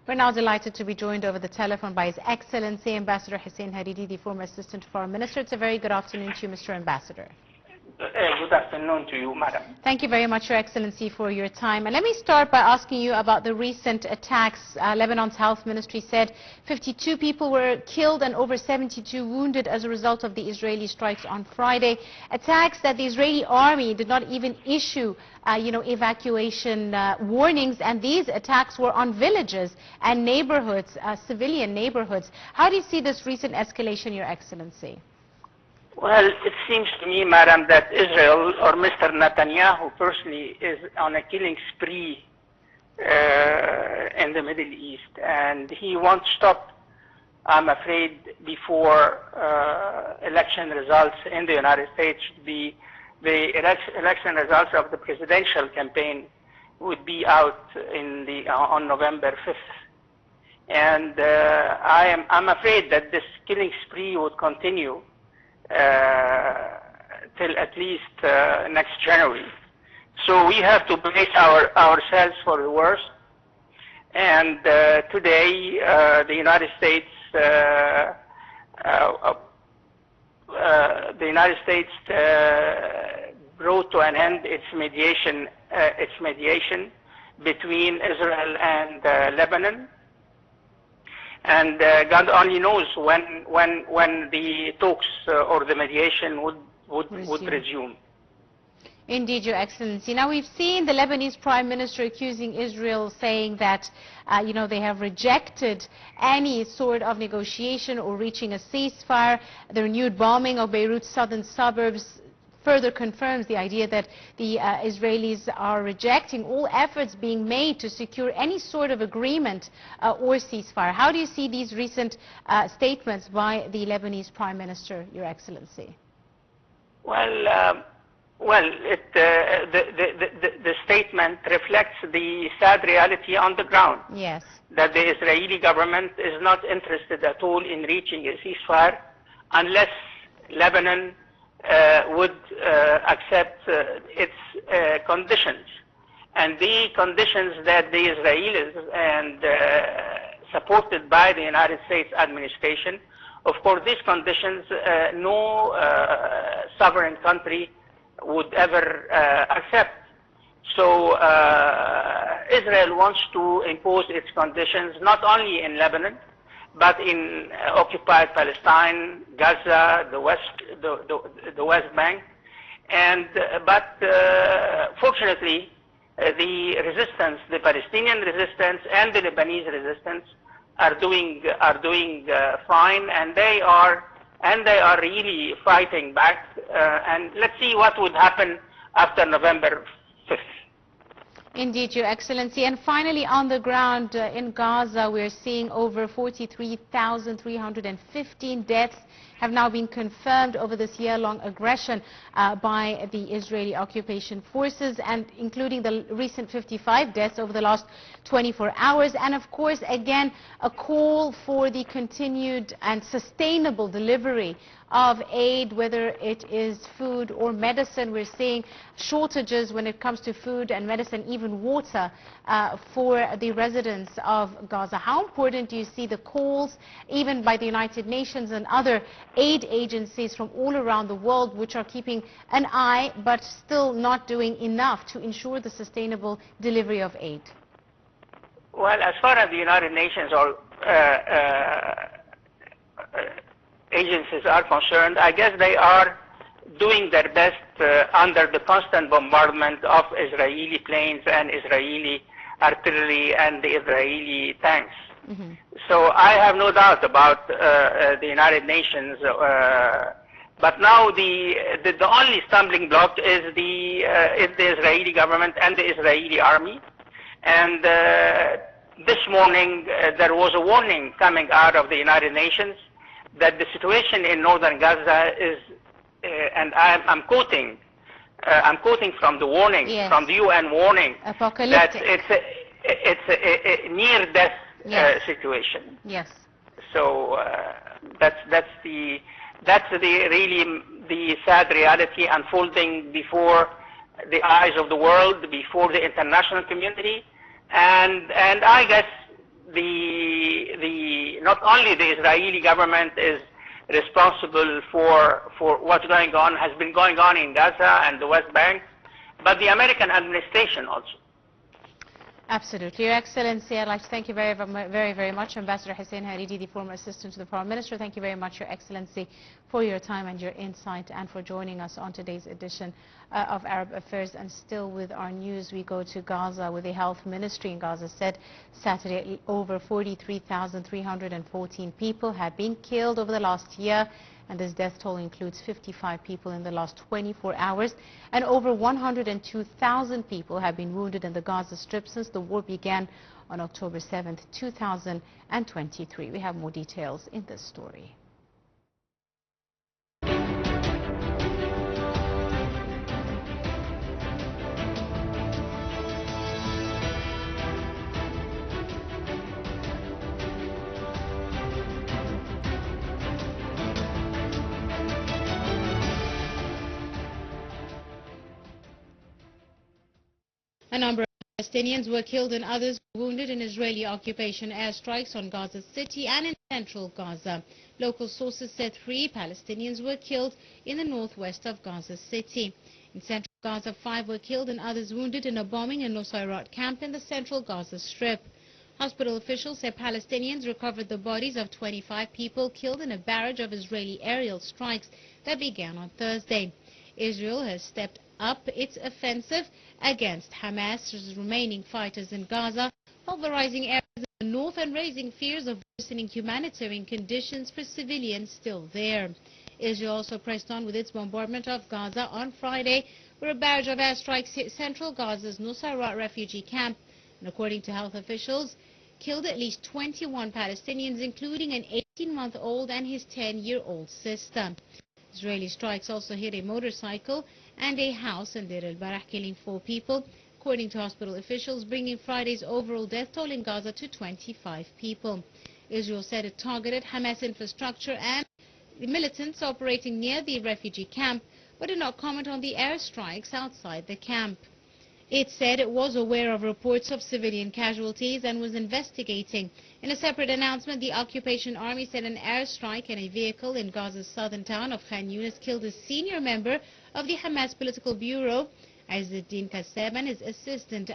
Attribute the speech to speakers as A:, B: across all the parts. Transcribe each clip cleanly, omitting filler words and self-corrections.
A: We're now delighted to be joined over the telephone by His Excellency Ambassador Hussein Haridy, the former Assistant Foreign Minister. It's a very good afternoon to you, Mr. Ambassador.
B: Good afternoon to you, madam.
A: Thank you very much, Your Excellency, for your time. And let me start by asking you about the recent attacks. Lebanon's health ministry said 52 people were killed and over 72 wounded as a result of the Israeli strikes on Friday. Attacks that the Israeli army did not even issue evacuation warnings, and these attacks were on villages and neighborhoods, civilian neighborhoods. How do you see this recent escalation, Your Excellency?
B: Well, it seems to me, madam, that Israel or Mr. Netanyahu personally is on a killing spree in the Middle East, and he won't stop, I'm afraid, before election results in the United States. The election results of the presidential campaign would be out on November 5th. And I'm afraid that this killing spree would continue till at least next January. So we have to brace ourselves for the worst. And today, the United States brought to an end its mediation between Israel and Lebanon. And God only knows when the talks or the mediation would resume.
A: Indeed, Your Excellency. Now, we've seen the Lebanese Prime Minister accusing Israel, saying that, they have rejected any sort of negotiation or reaching a ceasefire. The renewed bombing of Beirut's southern suburbs further confirms the idea that the Israelis are rejecting all efforts being made to secure any sort of agreement or ceasefire. How do you see these recent statements by the Lebanese Prime Minister, Your Excellency?
B: Well, the statement reflects the sad reality on the ground.
A: Yes.
B: That the Israeli government is not interested at all in reaching a ceasefire unless Lebanon would accept its conditions. And the conditions that the Israelis and supported by the United States administration, of course these conditions no sovereign country would ever accept. So Israel wants to impose its conditions not only in Lebanon, but in occupied Palestine, Gaza, the West Bank, but fortunately, the resistance, the Palestinian resistance and the Lebanese resistance, are doing fine, and they are really fighting back. And let's see what would happen after November 5th.
A: Indeed, Your Excellency. And finally, on the ground in Gaza, we're seeing over 43,315 deaths have now been confirmed over this year-long aggression by the Israeli occupation forces, and including the recent 55 deaths over the last 24 hours. And of course, again, a call for the continued and sustainable delivery of aid, whether it is food or medicine. We're seeing shortages when it comes to food and medicine, even water, for the residents of Gaza. How important do you see the calls, even by the United Nations and other aid agencies from all around the world, which are keeping an eye but still not doing enough to ensure the sustainable delivery of aid?
B: Well, as far as the United Nations or agencies are concerned, I guess they are doing their best under the constant bombardment of Israeli planes and Israeli artillery and the Israeli tanks. Mm-hmm. So I have no doubt about the United Nations, but now the only stumbling block is the Israeli government and the Israeli army. And this morning there was a warning coming out of the United Nations that the situation in northern Gaza is, and I'm quoting from the warning, yes, from the UN warning, that it's a near-death situation.
A: Yes.
B: So that's really the sad reality unfolding before the eyes of the world, before the international community, and I guess not only the Israeli government is responsible for what's going on, has been going on in Gaza and the West Bank, but the American administration also.
A: Absolutely. Your Excellency, I'd like to thank you very much, Ambassador Hussein Haridy, the former Assistant to the Foreign Minister. Thank you very much, Your Excellency, for your time and your insight and for joining us on today's edition of Arab Affairs. And still with our news, we go to Gaza, where the Health Ministry in Gaza said Saturday over 43,314 people had been killed over the last year. And this death toll includes 55 people in the last 24 hours. And over 102,000 people have been wounded in the Gaza Strip since the war began on October 7th, 2023. We have more details in this story. A number of Palestinians were killed and others wounded in Israeli occupation airstrikes on Gaza City and in central Gaza. Local sources said 3 Palestinians were killed in the northwest of Gaza City. In central Gaza, 5 were killed and others wounded in a bombing in Nusayrat camp in the central Gaza Strip. Hospital officials said Palestinians recovered the bodies of 25 people killed in a barrage of Israeli aerial strikes that began on Thursday. Israel has stepped up its offensive against Hamas's remaining fighters in Gaza, pulverizing areas in the north and raising fears of worsening humanitarian conditions for civilians still there. Israel also pressed on with its bombardment of Gaza on Friday, where a barrage of airstrikes hit central Gaza's Nusayrat refugee camp, and according to health officials, killed at least 21 Palestinians, including an 18-month-old and his 10-year-old sister. Israeli strikes also hit a motorcycle and a house in Deir el-Balah, killing 4 people, according to hospital officials, bringing Friday's overall death toll in Gaza to 25 people. Israel said it targeted Hamas infrastructure and the militants operating near the refugee camp, but did not comment on the airstrikes outside the camp. It said it was aware of reports of civilian casualties and was investigating. In a separate announcement, the occupation army said an airstrike in a vehicle in Gaza's southern town of Khan Yunis killed a senior member of the Hamas political bureau, Izzeddin Kassab, and his assistant,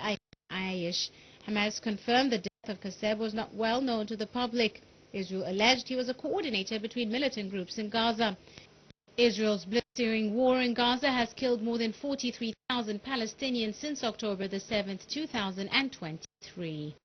A: Aish. Hamas confirmed the death of Kassab was not well known to the public. Israel alleged he was a coordinator between militant groups in Gaza. Israel's blistering war in Gaza has killed more than 43,000 Palestinians since October the 7th, 2023.